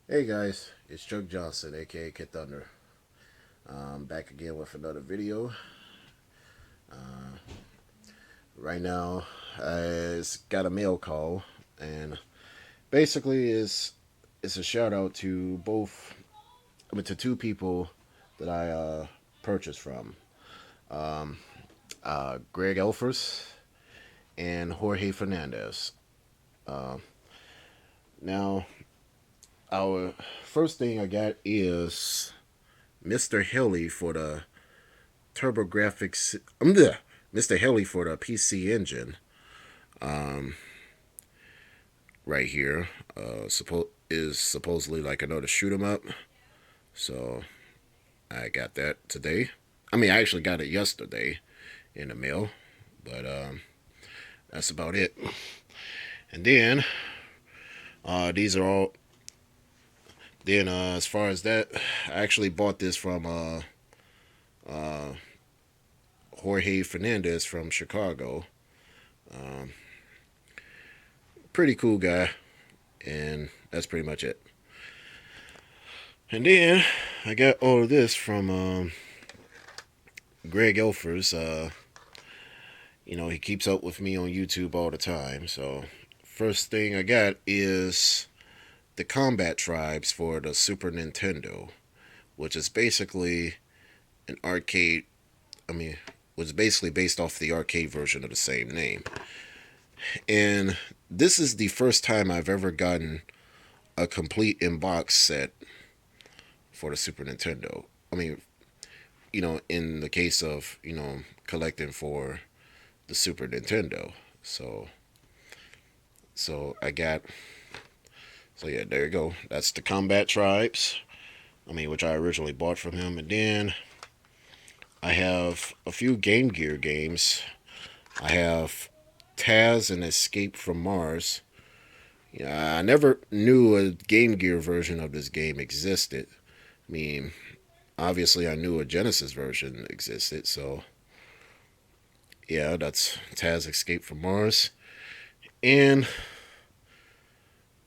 Hey guys, it's Chuck Johnson, a.k.a. Kid Thunder. I'm back again with another video. Uh, right now, I got a mail call, and basically, it's a shout out to to two people that I purchased from, um, Greg Elfers and Jorge Fernandez. Uh, now, our first thing I got is Mr. Heli for the TurboGrafx. Mr. Heli for the PC Engine. Um, right here. Is supposedly like another shoot 'em up. So I got that today. I mean, I actually got it yesterday in the mail, but that's about it. And then these are all. Then as far as that, I actually bought this from uh, Jorge Fernandez from Chicago. Um, Pretty cool guy, and that's pretty much it. And then I got all of this from Greg Elfers. He keeps up with me on YouTube all the time. So, first thing I got is the Combatribes for the Super Nintendo, which is basically an arcade. I mean, was basically based off the arcade version of the same name. And this is the first time I've ever gotten a complete in box set for the Super Nintendo. I mean, in the case of, collecting for the Super Nintendo. So so I got so yeah, there you go. That's the Combatribes. I mean, which I originally bought from him, and then I have a few Game Gear games. I have Taz and Escape from Mars. Yeah, I never knew a Game Gear version of this game existed. I mean, obviously I knew a Genesis version existed, so yeah, that's Taz Escape from Mars. And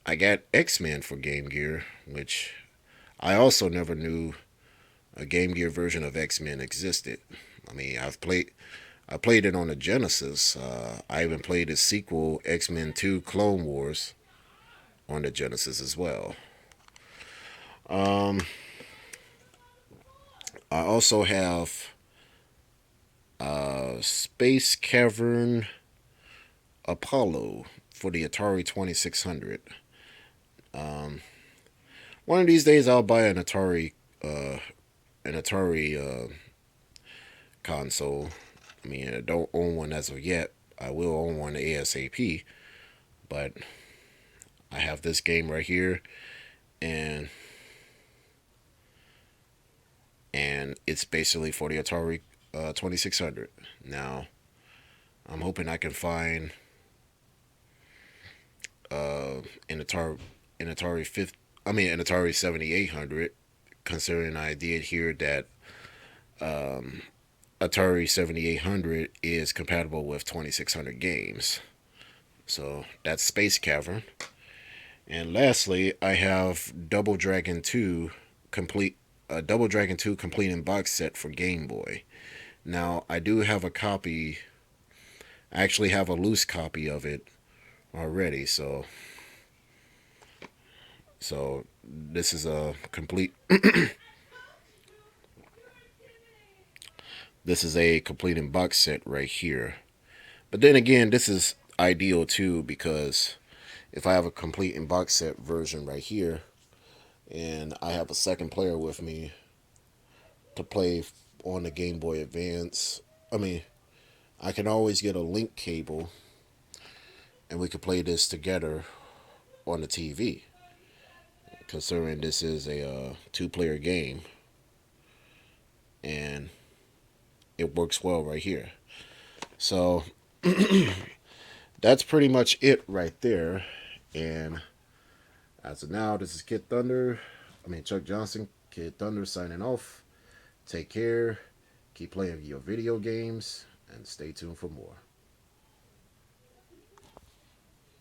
I got X-Men for Game Gear, which I also never knew a Game Gear version of X-Men existed. I mean, I played it on the Genesis. I even played the sequel X-Men 2 Clone Wars on the Genesis as well. Um, I also have Space Cavern Apollo for the Atari 2600. Um, One of these days I'll buy uh, an Atari console. I mean, I don't own one as of yet. I will own one ASAP, but I have this game right here, and it's basically for the Atari 2600. Now, I'm hoping I can find uh, an Atari an Atari 5 an Atari 7800, considering I did hear that um, Atari 7800 is compatible with 2600 games. So that's Space Cavern. And lastly, I have Double Dragon 2 complete in box set for Game Boy. Now, I do have a copy. I actually have a loose copy of it already, so this is a complete this is a complete in box set right here. But then again, this is ideal too, because if I have a complete in box set version right here and I have a second player with me to play on the Game Boy Advance, I mean, I can always get a link cable and we could play this together on the TV. Considering this is a two-player game, and it works well right here. So that's pretty much it right there. And as of now, this is Chuck Johnson, Kid Thunder signing off. Take care, keep playing your video games, and stay tuned for more.